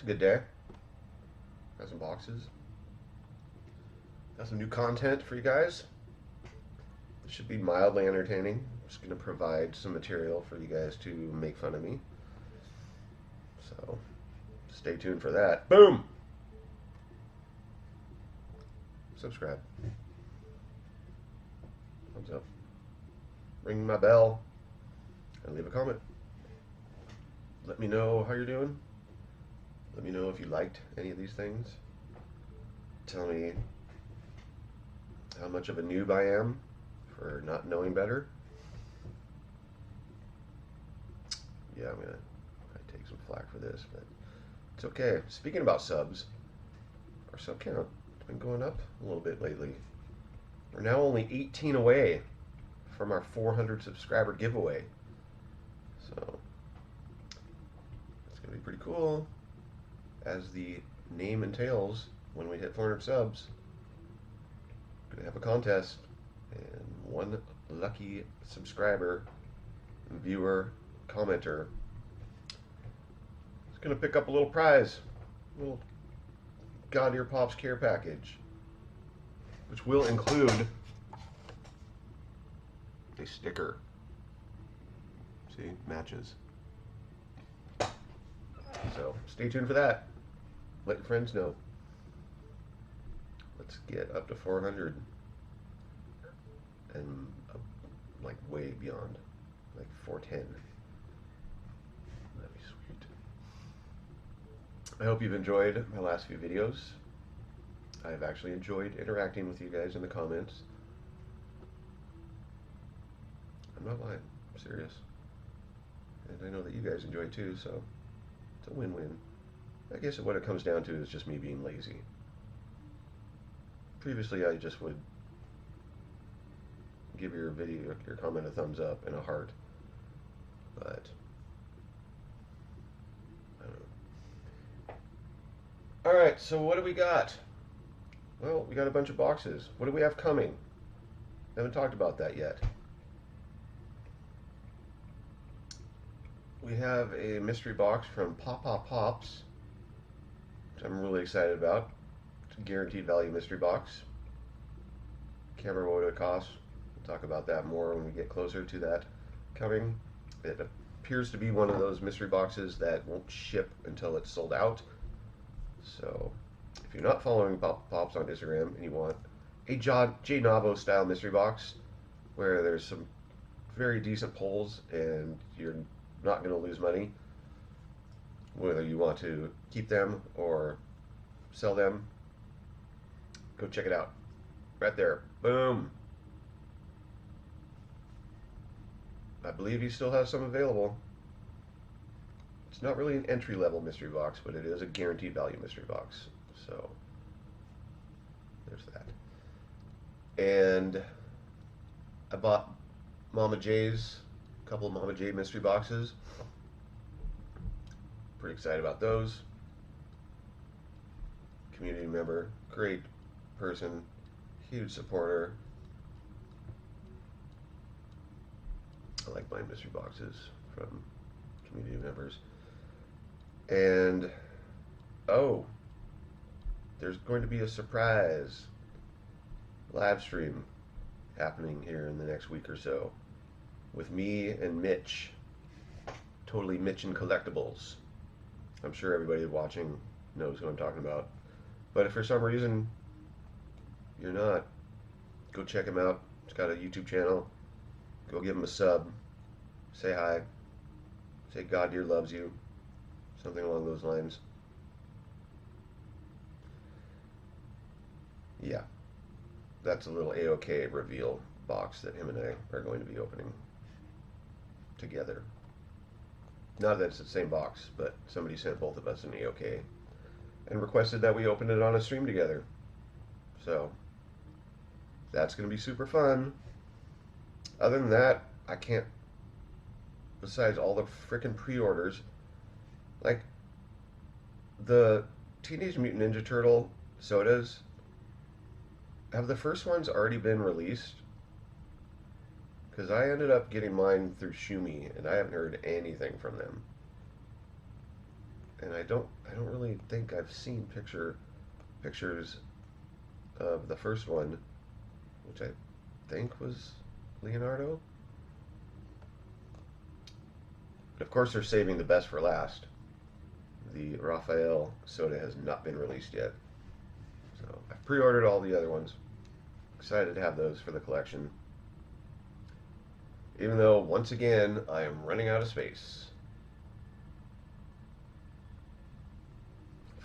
It's a good day. Got some boxes. Got some new content for you guys. It should be mildly entertaining. I'm just going to provide some material for you guys to make fun of me. So, stay tuned for that. Boom! Subscribe. Thumbs up. Ring my bell. And leave a comment. Let me know how you're doing. Let me know if you liked any of these things. Tell me how much of a noob I am for not knowing better. Yeah, I'm gonna take some flack for this, but it's okay. Speaking about subs, our sub count has been going up a little bit lately. We're now only 18 away from our 400 subscriber giveaway. So it's gonna be pretty cool. As the name entails, when we hit 400 subs, we're gonna have a contest, and one lucky subscriber, viewer, commenter is gonna pick up a little prize, a little God Ear Pops care package, which will include a sticker. See, matches. So stay tuned for that. Let your friends know. Let's get up to 400 and like way beyond, like 410. That'd be sweet. I hope you've enjoyed my last few videos. I've actually enjoyed interacting with you guys in the comments. I'm not lying. I'm serious. And I know that you guys enjoy too, so it's a win-win. I guess what it comes down to is just me being lazy. Previously, I just would give your video, your comment a thumbs up and a heart, but I don't know. Alright, so what do we got? Well, we got a bunch of boxes. What do we have coming? I haven't talked about that yet. We have a mystery box from Pops, which I'm really excited about. It's a guaranteed value mystery box. Can't remember what it costs. We'll talk about that more when we get closer to that coming. It appears to be one of those mystery boxes that won't ship until it's sold out. So if you're not following Pops on Instagram and you want a J Navo style mystery box where there's some very decent pulls and you're not going to lose money, whether you want to keep them or sell them, go check it out. Right there. Boom. I believe he still has some available. It's not really an entry-level mystery box, but it is a guaranteed value mystery box. So there's that. And I bought Mama J's, a couple of Mama J mystery boxes. Pretty excited about those. Community member, great person, huge supporter. I like buying mystery boxes from community members. And oh, there's going to be a surprise live stream happening here in the next week or so with me and Mitch. Totally Mitch and Collectibles. I'm sure everybody watching knows what I'm talking about. But if for some reason you're not, go check him out. He's got a YouTube channel. Go give him a sub. Say hi. Say God Dear loves you. Something along those lines. Yeah. That's a little AOK reveal box that him and I are going to be opening together. Not that it's the same box, but somebody sent both of us an AOK and requested that we open it on a stream together. So that's going to be super fun. Other than that, I can't, besides all the frickin' pre-orders, like the Teenage Mutant Ninja Turtle sodas, have the first ones already been released? Because I ended up getting mine through Shumi, and I haven't heard anything from them. and I don't really think I've seen pictures of the first one, which I think was Leonardo. Of course, they're saving the best for last. The Raphael soda has not been released yet. So I've pre-ordered all the other ones. Excited to have those for the collection. Even though, once again, I am running out of space.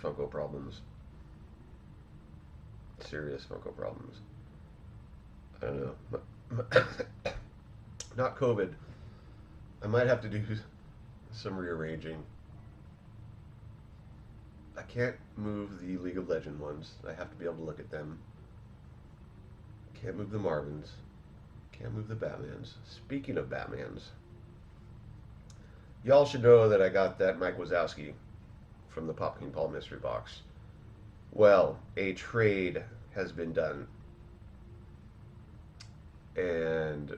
Funko problems. Serious Funko problems. I don't know. Not COVID. I might have to do some rearranging. I can't move the League of Legends ones. I have to be able to look at them. Can't move the Marvins. Can't move the Batmans. Speaking of Batmans, y'all should know that I got that Mike Wazowski from the Pop King Paul mystery box. Well, a trade has been done. And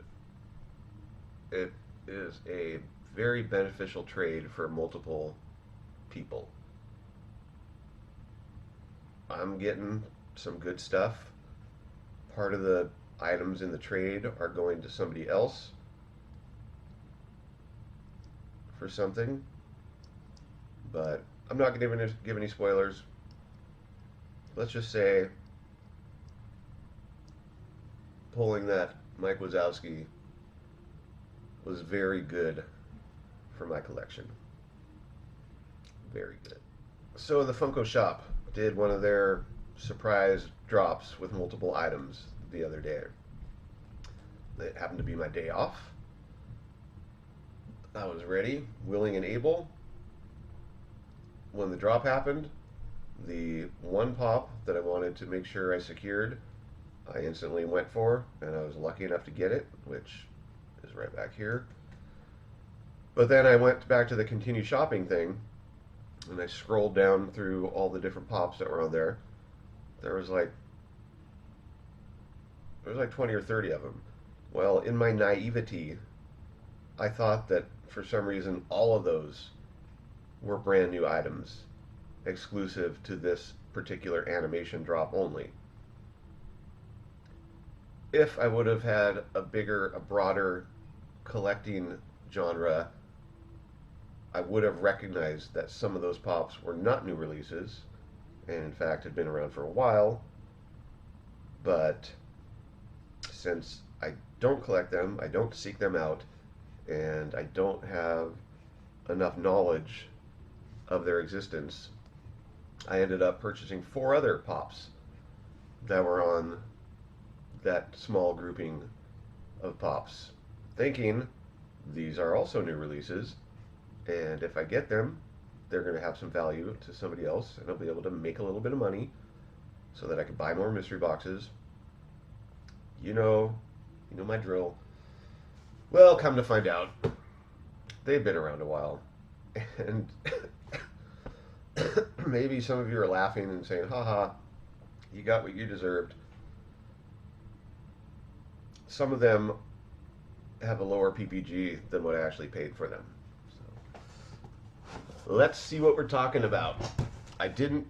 it is a very beneficial trade for multiple people. I'm getting some good stuff. Part of the items in the trade are going to somebody else for something, but I'm not going to give any spoilers. Let's just say pulling that Mike Wazowski was very good for my collection. Very good. So the Funko shop did one of their surprise drops with multiple items the other day. It happened to be my day off. I was ready, willing, and able. When the drop happened, the one pop that I wanted to make sure I secured, I instantly went for, and I was lucky enough to get it, which is right back here. But then I went back to the continue shopping thing, and I scrolled down through all the different pops that were on there. There was like 20 or 30 of them. Well, in my naivety, I thought that for some reason all of those were brand new items, exclusive to this particular animation drop only. If I would have had a broader collecting genre, I would have recognized that some of those pops were not new releases, and in fact had been around for a while. But since I don't collect them, I don't seek them out, and I don't have enough knowledge of their existence, I ended up purchasing 4 other pops that were on that small grouping of pops, thinking these are also new releases, and if I get them, they're going to have some value to somebody else, and I'll be able to make a little bit of money so that I can buy more mystery boxes. You know my drill. Well, come to find out, they've been around a while, and maybe some of you are laughing and saying, haha, you got what you deserved. Some of them have a lower PPG than what I actually paid for them. So, let's see what we're talking about. I didn't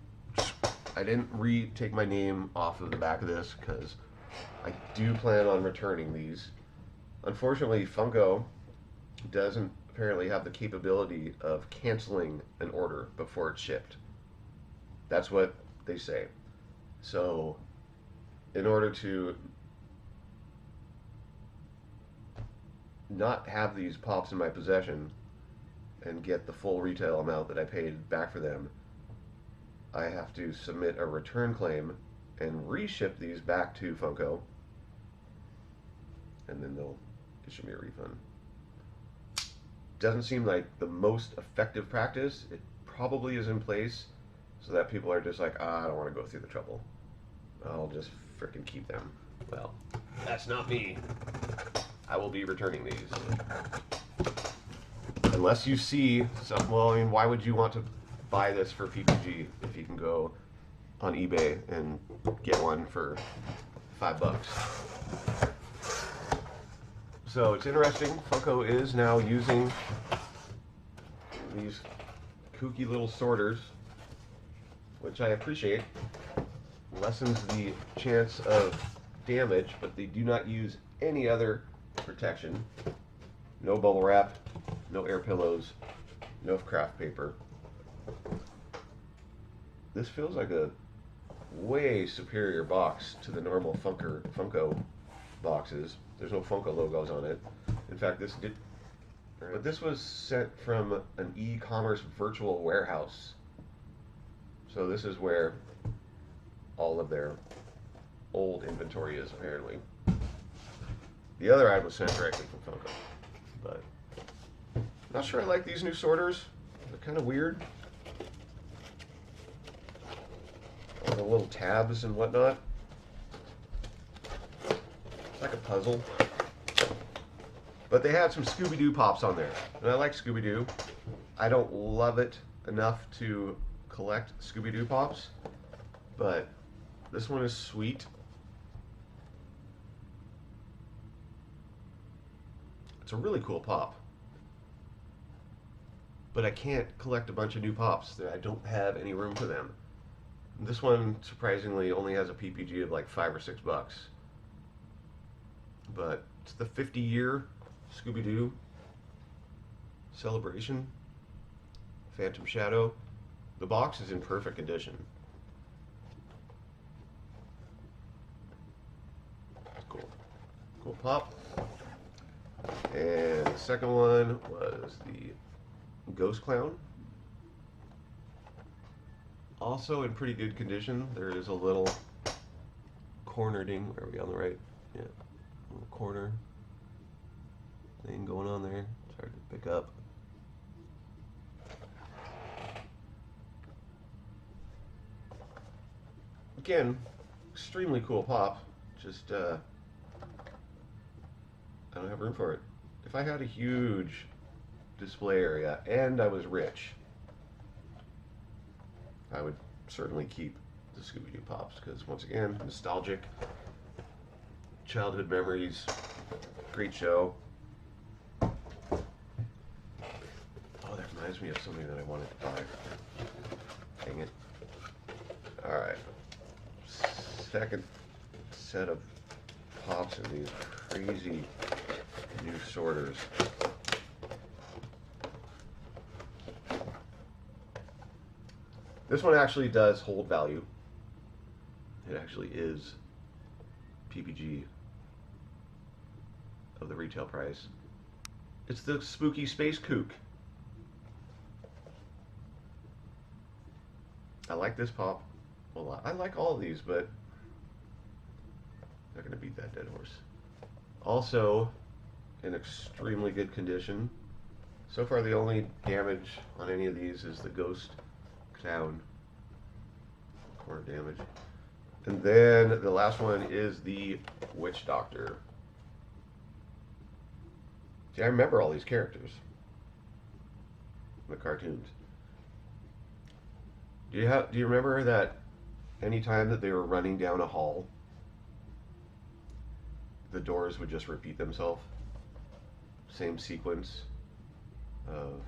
take my name off of the back of this because I do plan on returning these. Unfortunately, Funko doesn't apparently have the capability of canceling an order before it's shipped. That's what they say. So, in order to not have these pops in my possession and get the full retail amount that I paid back for them, I have to submit a return claim and reship these back to Funko, and then they'll issue me a refund. Doesn't seem like the most effective practice. It probably is in place so that people are just like, I don't want to go through the trouble. I'll just frickin' keep them. Well, that's not me. I will be returning these. Unless you see some, well, I mean, why would you want to buy this for PPG if you can go on eBay and get one for $5? So it's interesting. Funko is now using these kooky little sorters, which I appreciate. Lessens the chance of damage, but they do not use any other protection. No bubble wrap, no air pillows, no craft paper. This feels like a way superior box to the normal Funko boxes. There's no Funko logos on it. In fact, but this was sent from an e-commerce virtual warehouse. So this is where all of their old inventory is, apparently. The other ad was sent directly from Funko. But not sure I like these new sorters. They're kind of weird. All the little tabs and whatnot. It's like a puzzle. But they had some Scooby-Doo pops on there. And I like Scooby-Doo. I don't love it enough to collect Scooby-Doo pops. But this one is sweet. It's a really cool pop. But I can't collect a bunch of new pops. I don't have any room for them. This one, surprisingly, only has a PPG of like $5 or $6. But it's the 50-year Scooby-Doo celebration. Phantom Shadow. The box is in perfect condition. Cool. Cool pop. And the second one was the Ghost Clown. Also in pretty good condition. There is a little corner ding. Are we on the right? Yeah. A little corner thing going on there. It's hard to pick up. Again, extremely cool pop. Just I don't have room for it. If I had a huge display area and I was rich, I would certainly keep the Scooby-Doo pops because, once again, nostalgic, childhood memories, great show. Oh, that reminds me of something that I wanted to buy. Dang it. Alright. Second set of pops in these crazy new sorters. This one actually does hold value. It actually is PPG of the retail price. It's the spooky space kook. I like this pop a lot. I like all of these, but not gonna beat that dead horse. Also, in extremely good condition. So far, the only damage on any of these is the Ghost Clown. Corner damage. And then the last one is the Witch Doctor. See, I remember all these characters. The cartoons. Do you remember that anytime that they were running down a hall, the doors would just repeat themselves? Same sequence of,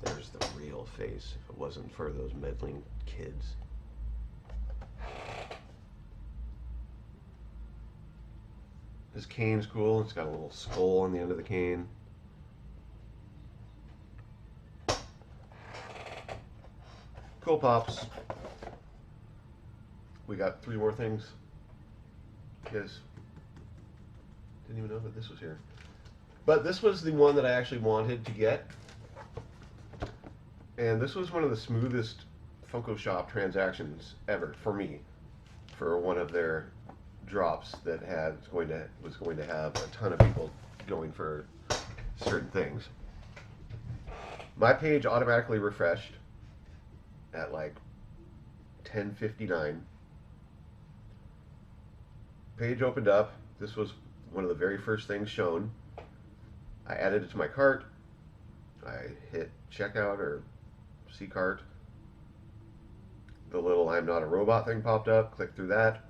there's the real face if it wasn't for those meddling kids. This cane's cool. It's got a little skull on the end of the cane. Cool pops. We got 3 more things. Yes. Didn't even know that this was here. But this was the one that I actually wanted to get. And this was one of the smoothest Funko Shop transactions ever for me. For one of their drops that was going to have a ton of people going for certain things. My page automatically refreshed at like 10:59. Page opened up. This was one of the very first things shown. I added it to my cart. I hit checkout or see cart. The little I'm not a robot thing popped up. Clicked through that.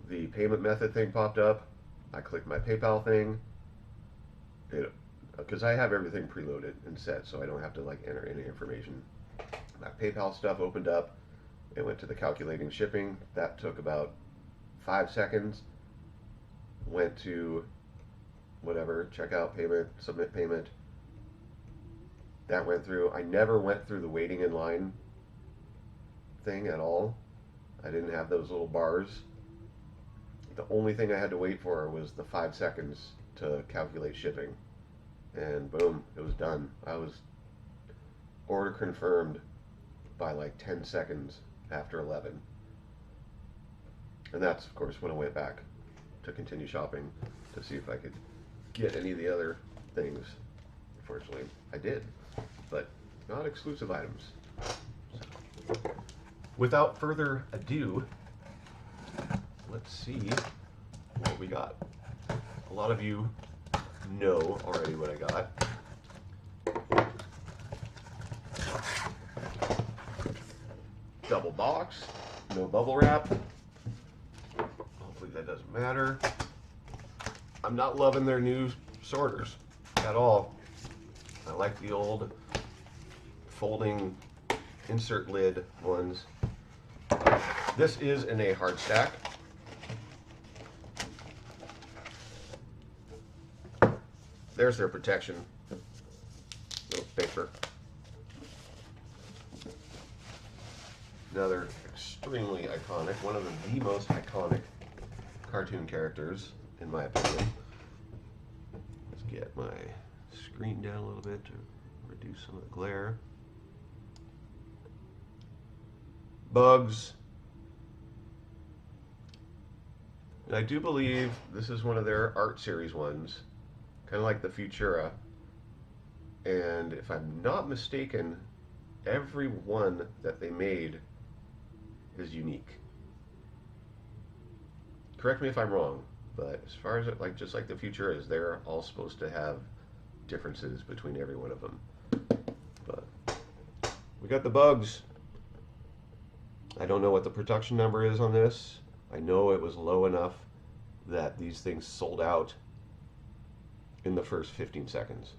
The payment method thing popped up. I clicked my PayPal thing. It because I have everything preloaded and set, so I don't have to like enter any information. My PayPal stuff opened up. It went to the calculating shipping. That took about 5 seconds. Went to whatever, checkout payment, submit payment. That went through. I never went through the waiting in line thing at all. I didn't have those little bars. The only thing I had to wait for was the 5 seconds to calculate shipping. And boom, it was done. I was order confirmed by like 10 seconds after 11. And that's, of course, when I went back to continue shopping to see if I could get any of the other things. Unfortunately, I did, but not exclusive items. So, without further ado, let's see what we got. A lot of you know already what I got. Double box, no bubble wrap. Hopefully that doesn't matter. I'm not loving their new sorters at all. I like the old folding insert lid ones. This is in a hard stack. There's their protection. Little paper. Another extremely iconic, one of the most iconic cartoon characters, in my opinion. Let's get my screen down a little bit to reduce some of the glare. Bugs. And I do believe this is one of their art series ones, kind of like the Futura. And if I'm not mistaken, every one that they made is unique. Correct me if I'm wrong, but as far as it, like, just like the Futura is, they're all supposed to have differences between every one of them. But we got the bugs. I don't know what the production number is on this. I know it was low enough that these things sold out in the first 15 seconds.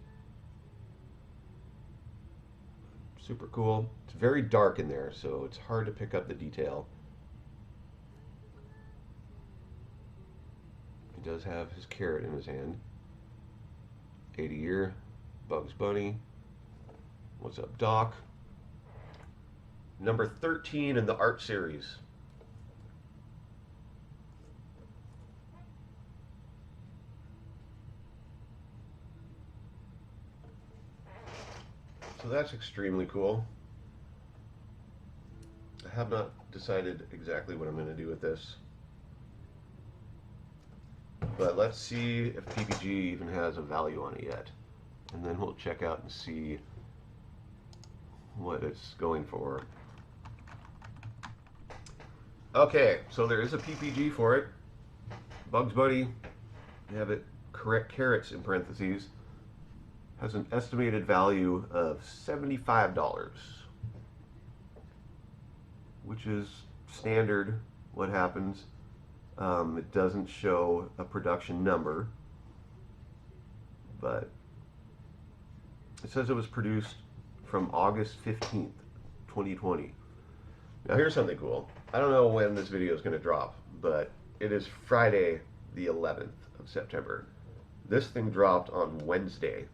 Super cool. It's very dark in there, so it's hard to pick up the detail. He does have his carrot in his hand. 80-year Bugs Bunny. What's up, Doc? Number 13 in the art series. So that's extremely cool. I have not decided exactly what I'm going to do with this. But let's see if PPG even has a value on it yet. And then we'll check out and see what it's going for. Okay, so there is a PPG for it. Bugs Bunny, you have it correct, carrots in parentheses, has an estimated value of $75, which is standard. What happens? It doesn't show a production number, but it says it was produced from August 15th, 2020. Now here's something cool. I don't know when this video is going to drop, but it is Friday the 11th of September. This thing dropped on Wednesday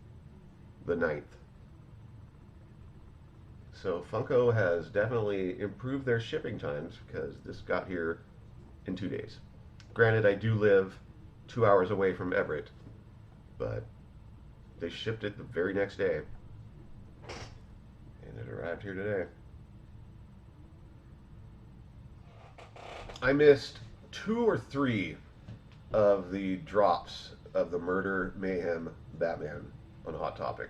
the 9th. So Funko has definitely improved their shipping times, because this got here in 2 days. Granted, I do live 2 hours away from Everett, but they shipped it the very next day, and it arrived here today. I missed 2 or 3 of the drops of the Murder Mayhem Batman on Hot Topic.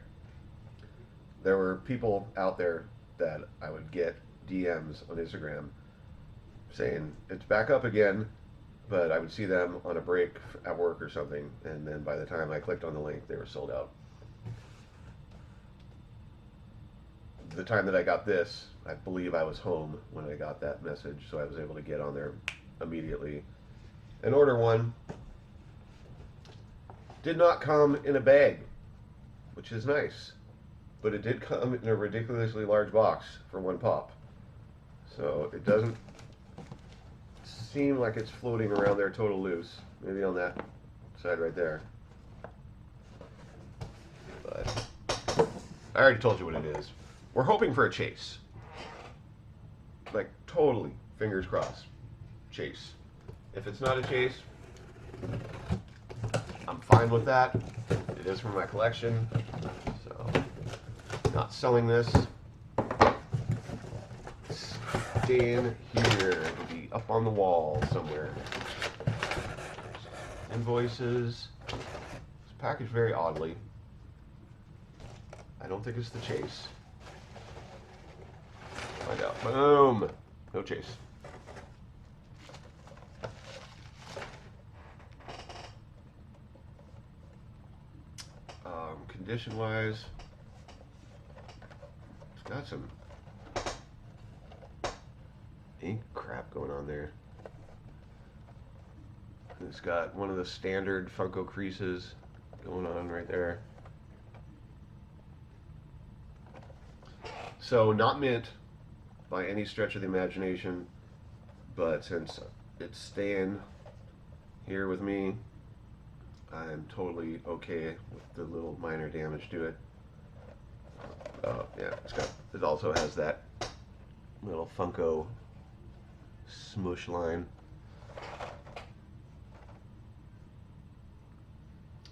There were people out there that I would get DMs on Instagram saying it's back up again, but I would see them on a break at work or something, and then by the time I clicked on the link, they were sold out. The time that I got this, I believe I was home when I got that message, so I was able to get on there immediately and order one. Did not come in a bag. which is nice. But it did come in a ridiculously large box for one pop. So it doesn't seem like it's floating around there total loose. Maybe on that side right there. But I already told you what it is. We're hoping for a chase. Like, totally, fingers crossed. Chase. If it's not a chase, I'm fine with that. It is from my collection, so not selling this. Staying here. It'll be up on the wall somewhere. Invoices. It's packaged very oddly. I don't think it's the chase. Find out. Boom! No chase. Condition-wise, it's got some ink crap going on there. It's got one of the standard Funko creases going on right there. So not mint by any stretch of the imagination, but since it's staying here with me, I'm totally okay with the little minor damage to it. Yeah, it also has that little Funko smush line.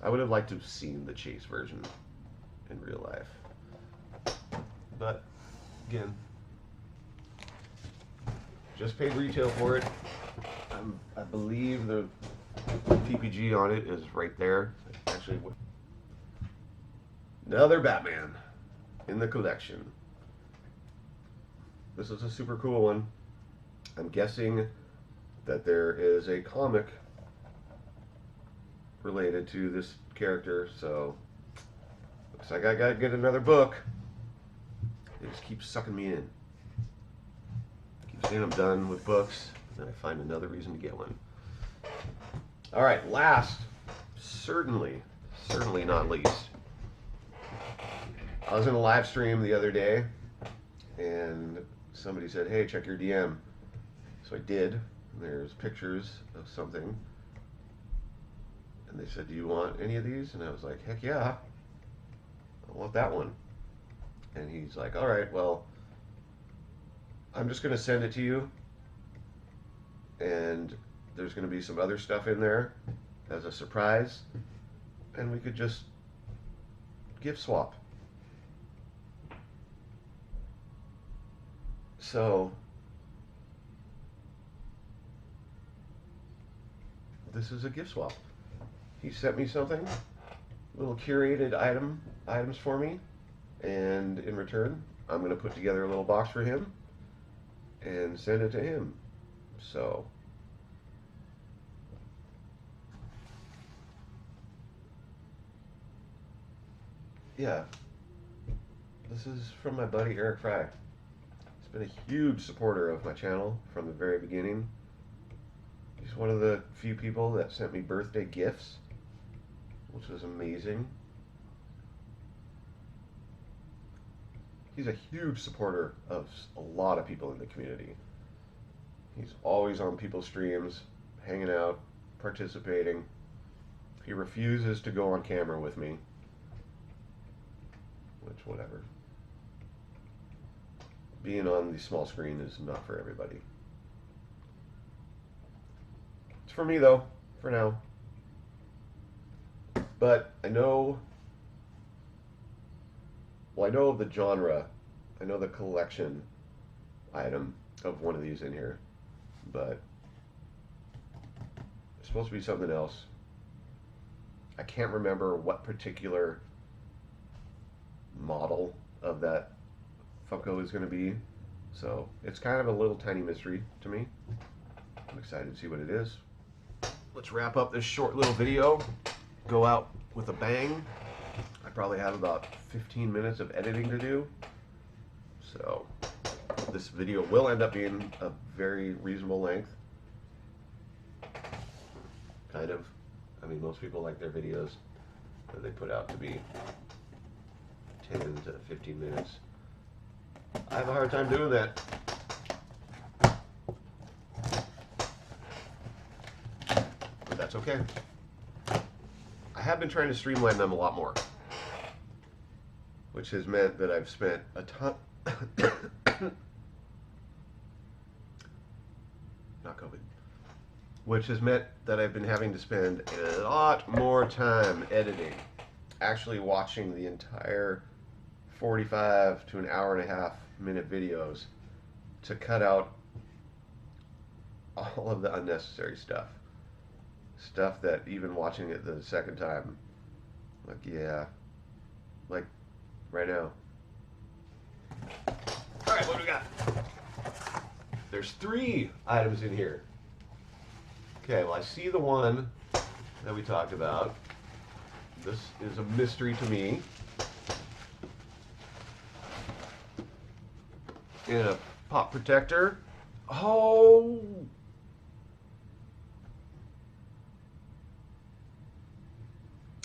I would have liked to have seen the chase version in real life. But, again, just paid retail for it. I believe the PPG on it is right there. Actually, another Batman in the collection. This is a super cool one. I'm guessing that there is a comic related to this character, so looks like I gotta get another book. They just keep sucking me in. I keep saying I'm done with books, and then I find another reason to get one. All right, last, certainly not least. I was in a live stream the other day, and somebody said, "Hey, check your DM." So I did. There's pictures of something, and they said, "Do you want any of these?" And I was like, "Heck yeah, I want that one." And he's like, "All right, well, I'm just gonna send it to you, and there's going to be some other stuff in there as a surprise, and we could just gift swap." So this is a gift swap. He sent me something, little curated items for me, and in return, I'm going to put together a little box for him and send it to him. So yeah, this is from my buddy Eric Fry. He's been a huge supporter of my channel from the very beginning. He's one of the few people that sent me birthday gifts, which was amazing. He's a huge supporter of a lot of people in the community. He's always on people's streams, hanging out, participating. He refuses to go on camera with me. Which, whatever. Being on the small screen is not for everybody. It's for me, though, for now. But I know, well, I know the genre. I know the collection item of one of these in here. But it's supposed to be something else. I can't remember what particular model of that Funko is going to be, so it's kind of a little tiny mystery to me. I'm excited to see what it is. Let's wrap up this short little video, go out with a bang. I probably have about 15 minutes of editing to do, so this video will end up being a very reasonable length. Kind of. I mean, most people like their videos that they put out to be 10 to 15 minutes. I have a hard time doing that. But that's okay. I have been trying to streamline them a lot more, which has meant that I've spent a ton not COVID, which has meant that I've been having to spend a lot more time editing, actually watching the entire 45 to an hour and a half minute videos to cut out all of the unnecessary stuff that even watching it the second time, like, yeah, like right now. All right, what do we got? There's 3 items in here. Okay, well, I see the one that we talked about. This is a mystery to me. And a pop protector. Oh!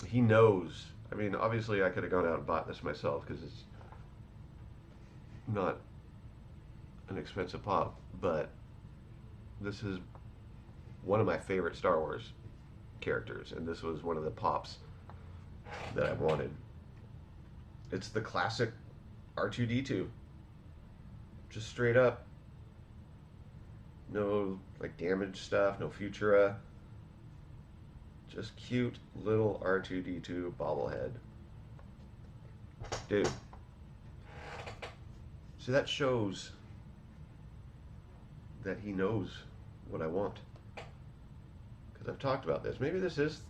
He knows. I mean, obviously I could have gone out and bought this myself because it's not an expensive pop, but this is one of my favorite Star Wars characters, and this was one of the pops that I wanted. It's the classic R2-D2. Just straight up. No like damaged stuff, no Futura. Just cute little R2-D2 bobblehead. Dude. See, that shows that he knows what I want. Because I've talked about this. Maybe this is...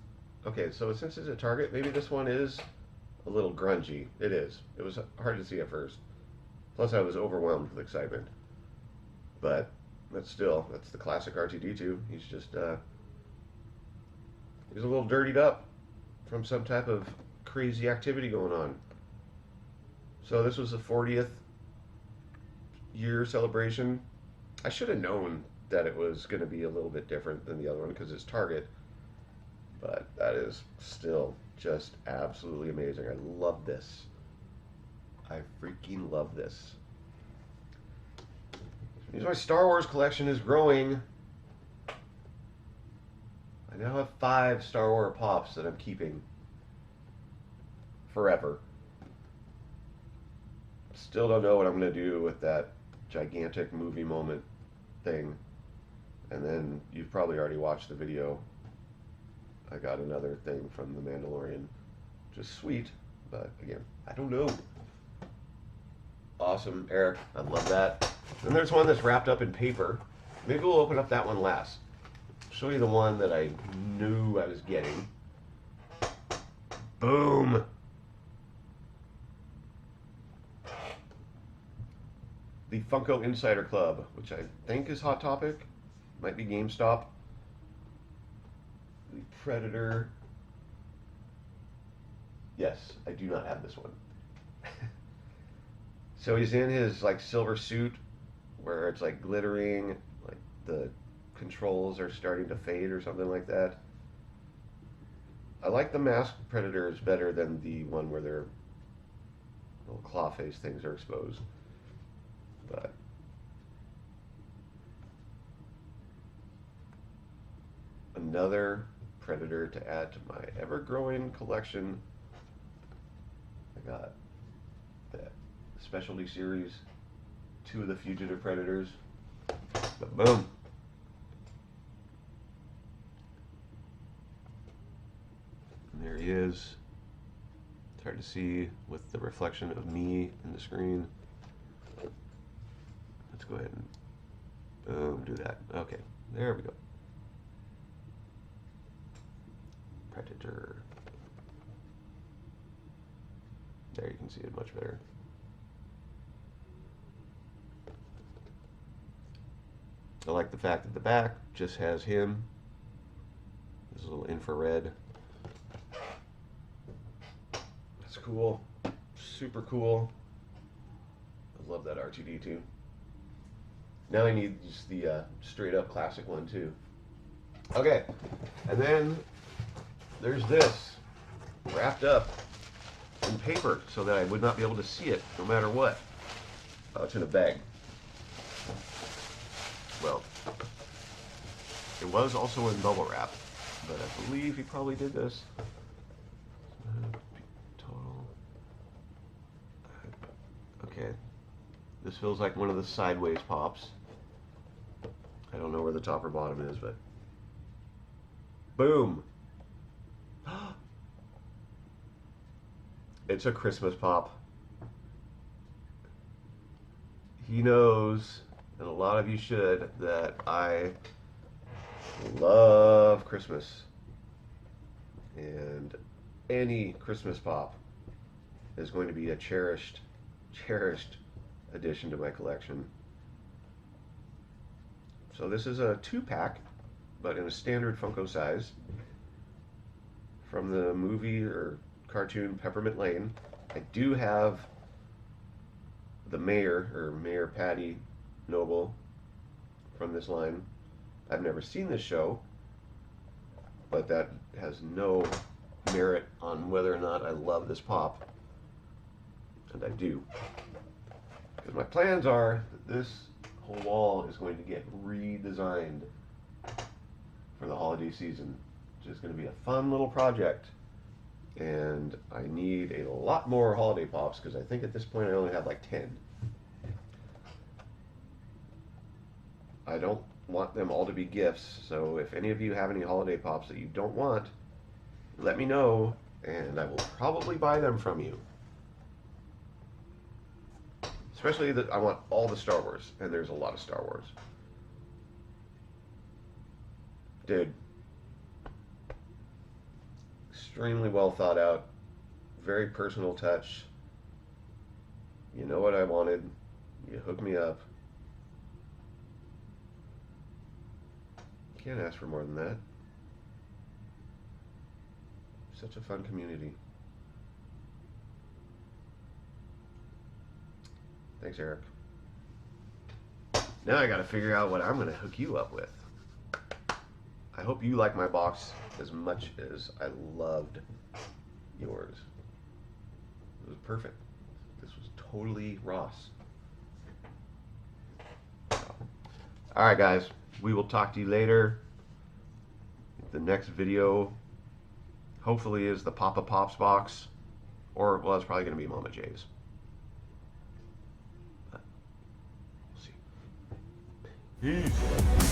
Okay, so since it's a Target, maybe this one is a little grungy. It is. It was hard to see at first. Plus I was overwhelmed with excitement. But that's the classic R2-D2. He's just... he's a little dirtied up from some type of crazy activity going on. So this was the 40th year celebration. I should have known that it was going to be a little bit different than the other one because it's Target. But that is still just absolutely amazing. I love this. I freaking love this. Means my Star Wars collection is growing. I now have 5 Star Wars pops that I'm keeping forever. Still don't know what I'm going to do with that gigantic movie moment thing. And then you've probably already watched the video. I got another thing from The Mandalorian. Just sweet, but again, I don't know. Awesome, Eric. I love that. Then there's one that's wrapped up in paper. Maybe we'll open up that one last. Show you the one that I knew I was getting. Boom! The Funko Insider Club, which I think is Hot Topic. Might be GameStop. The Predator. Yes, I do not have this one. So he's in his like silver suit where it's like glittering, like the controls are starting to fade or something like that. I like the masked Predators better than the one where their little claw face things are exposed. But another Predator to add to my ever-growing collection. I got that specialty series, 2 of the Fugitive Predators. But boom. And there he is. It's hard to see with the reflection of me in the screen. Let's go ahead and boom, do that. Okay, there we go. Predator. There you can see it much better. I like the fact that the back just has him. This little infrared. That's cool. Super cool. I love that R2-D2. Now I need just the straight up classic one too. Okay, and then there's this wrapped up in paper so that I would not be able to see it no matter what. Oh, it's in a bag. Well, it was also in bubble wrap, but I believe he probably did this. Total. Okay. This feels like one of the sideways pops. I don't know where the top or bottom is, but boom. It's a Christmas pop. He knows, and a lot of you should, that I love Christmas. And any Christmas pop is going to be a cherished addition to my collection. So this is a 2-pack, but in a standard Funko size, from the movie or cartoon Peppermint Lane. I do have the mayor, or Mayor Patty Noble, from this line. I've never seen this show, but that has no merit on whether or not I love this pop. And I do. Because my plans are that this whole wall is going to get redesigned for the holiday season. It's just going to be a fun little project. And I need a lot more holiday pops because I think at this point I only have like 10. I don't want them all to be gifts, so if any of you have any holiday pops that you don't want, let me know and I will probably buy them from you. Especially that I want all the Star Wars, and there's a lot of Star Wars. Dude. Extremely well thought out, very personal touch. You know what I wanted, you hooked me up. Can't ask for more than that. Such a fun community. Thanks, Eric. Now I gotta figure out what I'm gonna hook you up with. I hope you like my box as much as I loved yours. It was perfect. This was totally Ross. Alright guys, we will talk to you later. The next video hopefully is the Papa Pops box, or well, it's probably going to be Mama J's. But we'll see. Peace.